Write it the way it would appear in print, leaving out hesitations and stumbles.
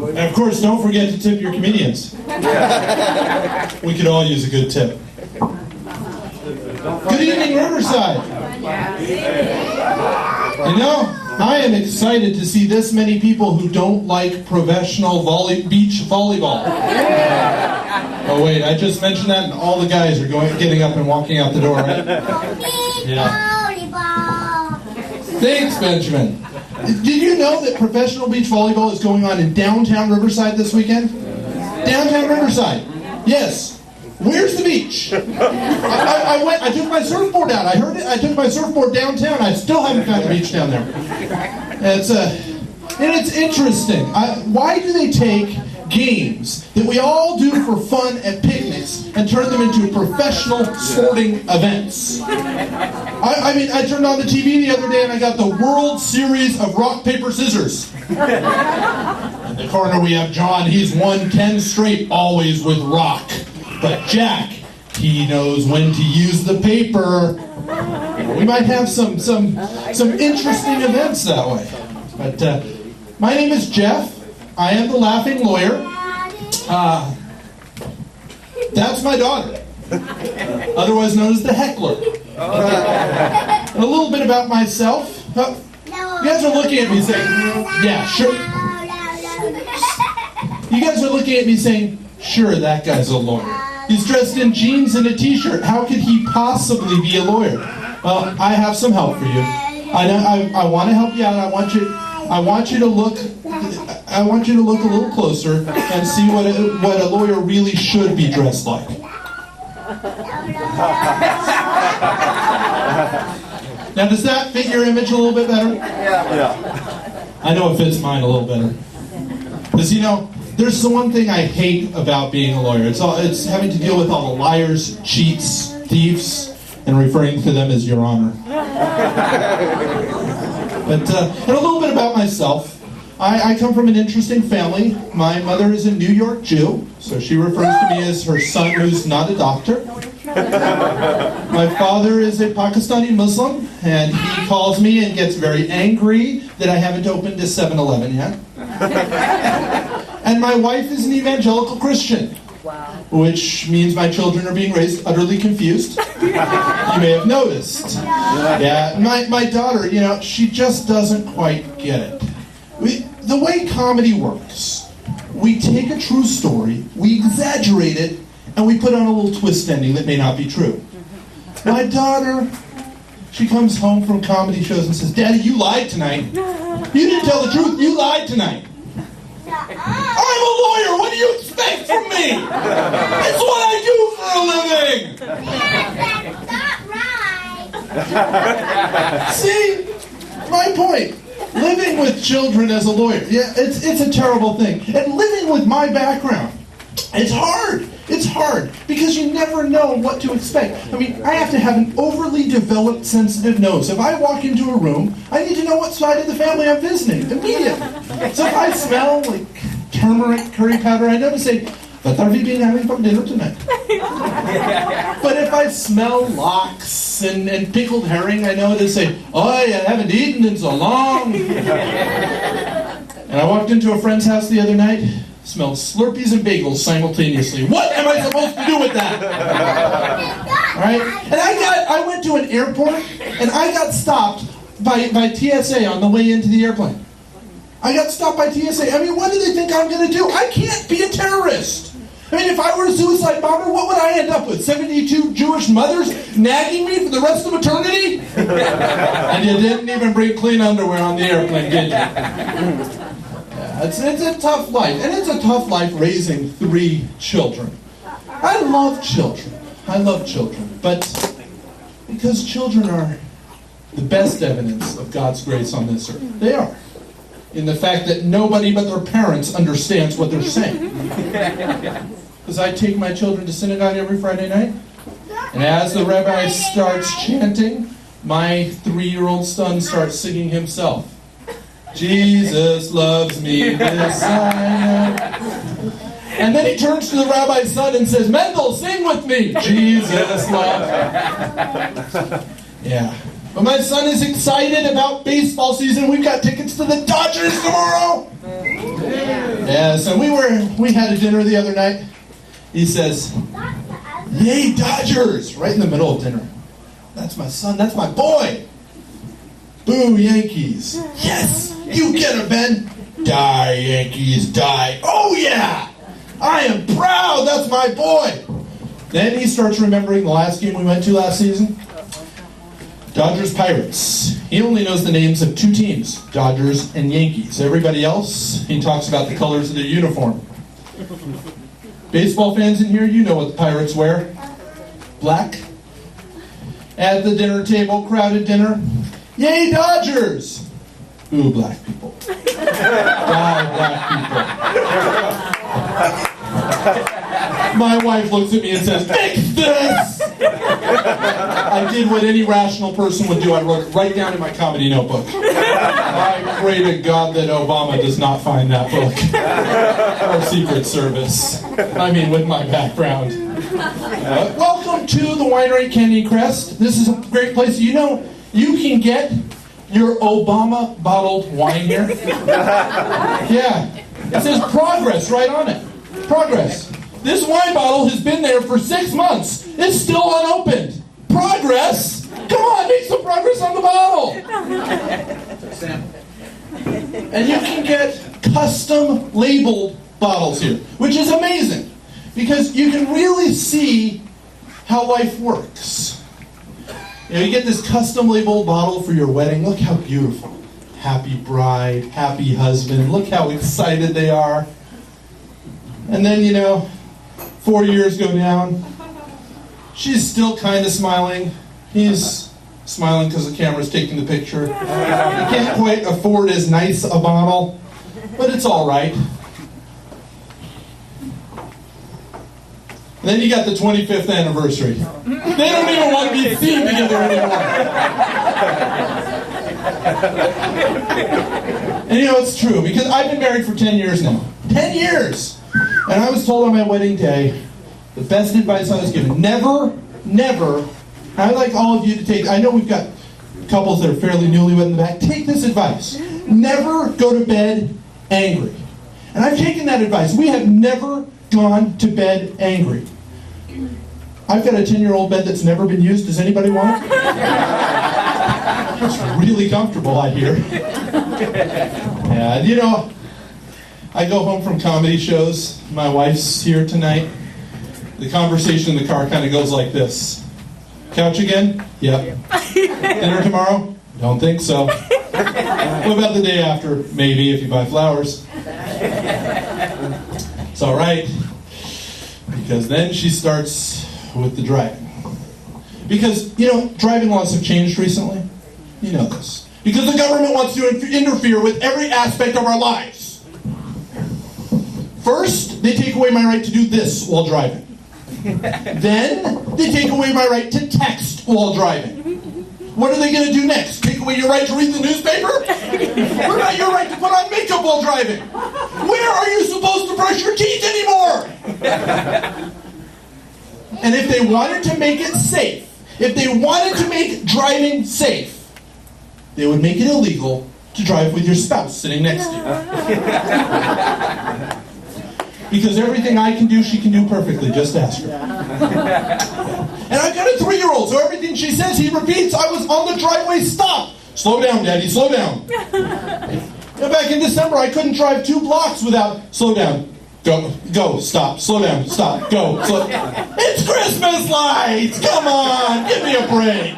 And of course, don't forget to tip your comedians. We could all use a good tip. Good evening, Riverside. You know, I am excited to see this many people who don't like professional beach volleyball. Oh wait, I just mentioned that and all the guys are getting up and walking out the door, right? Yeah. Thanks, Benjamin. Did you know that professional beach volleyball is going on in downtown Riverside this weekend? Downtown Riverside. Yes. Where's the beach? I took my surfboard out. I heard it. I took my surfboard downtown. I still haven't found the beach down there. It's interesting. Why do they take games that we all do for fun at picnics and turn them into professional sporting events? I turned on the TV the other day and I got the World Series of Rock, Paper, Scissors. In the corner we have John. He's won 10 straight, always with rock. But Jack, he knows when to use the paper. We might have some interesting events that way. But my name is Jeff. I am the laughing lawyer. That's my daughter, otherwise known as the heckler. And a little bit about myself. You guys are looking at me saying, yeah, sure. You guys are looking at me saying, sure, that guy's a lawyer. He's dressed in jeans and a t-shirt. How could he possibly be a lawyer? Well, I have some help for you. I want to help you out. I want you to look a little closer and see what a lawyer really should be dressed like. Now, does that fit your image a little bit better? Yeah. I know it fits mine a little better. Because, you know, there's the one thing I hate about being a lawyer. It's having to deal with all the liars, cheats, thieves, and referring to them as Your Honor. And a little bit about myself. I come from an interesting family. My mother is a New York Jew, so she refers to me as her son who's not a doctor. My father is a Pakistani Muslim, and he calls me and gets very angry that I haven't opened a 7-Eleven yet. And my wife is an evangelical Christian, which means my children are being raised utterly confused. You may have noticed. Yeah, my daughter, you know, she just doesn't quite get it. The way comedy works, we take a true story, we exaggerate it, and we put on a little twist ending that may not be true. My daughter, she comes home from comedy shows and says, Daddy, you lied tonight. You didn't tell the truth, you lied tonight. I'm a lawyer, what do you expect from me? It's what I do for a living. Yes, that's not right. See, my point. Living with children as a lawyer, yeah, it's a terrible thing. And living with my background, it's hard. It's hard because you never know what to expect. I mean, I have to have an overly developed sensitive nose. If I walk into a room, I need to know what side of the family I'm visiting immediately. So if I smell like turmeric curry powder, I know to say, what are we being having for dinner tonight? But if I smell lox and pickled herring, I know to say, oh, I haven't eaten in so long. And I walked into a friend's house the other night, smelled Slurpees and bagels simultaneously. What am I supposed to do with that? All right? And I went to an airport, and I got stopped by TSA on the way into the airplane. I got stopped by TSA. I mean, what do they think I'm going to do? I can't be a terrorist. I mean, if I were a suicide bomber, what would I end up with? 72 Jewish mothers nagging me for the rest of eternity? And you didn't even bring clean underwear on the airplane, did you? Yeah, it's a tough life. And it's a tough life raising 3 children. I love children. But because children are the best evidence of God's grace on this earth. They are. In the fact that nobody but their parents understands what they're saying. Because I take my children to synagogue every Friday night, and as the rabbi starts chanting, my 3-year-old son starts singing himself. Jesus loves me, this I know. And then he turns to the rabbi's son and says, Mendel, sing with me. Jesus loves me. Yeah. But my son is excited about baseball season. We've got tickets to the Dodgers tomorrow. Yeah, so we had a dinner the other night. He says, "Yay, Dodgers!" Right in the middle of dinner. That's my son, that's my boy. Boo, Yankees. Yes, you get it, Ben. Die, Yankees, die. Oh yeah, I am proud, that's my boy. Then he starts remembering the last game we went to last season. Dodgers Pirates. He only knows the names of 2 teams, Dodgers and Yankees. Everybody else, he talks about the colors of their uniform. Baseball fans in here, you know what the Pirates wear. Black. At the dinner table, crowded dinner. Yay, Dodgers! Ooh, black people. Die, black people. My wife looks at me and says, "Fix this!" I did what any rational person would do. I wrote it right down in my comedy notebook. I pray to God that Obama does not find that book. Or Secret Service. I mean, with my background. Welcome to the Winery Candy Crest. This is a great place. You know, you can get your Obama bottled wine here. Yeah. It says Progress right on it. Progress. This wine bottle has been there for 6 months. It's still unopened. Progress? Come on, make some progress on the bottle. And you can get custom labeled bottles here, which is amazing because you can really see how life works. You know, you get this custom labeled bottle for your wedding. Look how beautiful. Happy bride, happy husband. Look how excited they are. And then, 4 years go down. She's still kind of smiling. He's smiling because the camera's taking the picture. He can't quite afford as nice a bottle, but it's all right. And then you got the 25th anniversary. They don't even want to be seen together anymore. And it's true, because I've been married for 10 years now. 10 years! And I was told on my wedding day, the best advice I was given, never, I'd like all of you to take, I know we've got couples that are fairly newlywed in the back, take this advice. Never go to bed angry. And I've taken that advice. We have never gone to bed angry. I've got a 10-year-old bed that's never been used. Does anybody want it? It's really comfortable, I hear. Yeah, I go home from comedy shows. My wife's here tonight. The conversation in the car kind of goes like this. Couch again? Yep. Dinner tomorrow? Don't think so. What about the day after? Maybe, if you buy flowers. It's all right. Because then she starts with the driving. Because, driving laws have changed recently. You know this. Because the government wants to interfere with every aspect of our lives. First, they take away my right to do this while driving. Then, they take away my right to text while driving. What are they going to do next? Take away your right to read the newspaper? What about your right to put on makeup while driving? Where are you supposed to brush your teeth anymore? And if they wanted to make it safe, if they wanted to make driving safe, they would make it illegal to drive with your spouse sitting next to you. Because everything I can do, she can do perfectly. Just ask her. And I've got a 3-year-old, so everything she says, he repeats. I was on the driveway. Stop. Slow down, Daddy. Slow down. Back in December, I couldn't drive 2 blocks without, slow down. Go, stop, slow down, stop, go. Slow. It's Christmas lights. Come on, give me a break.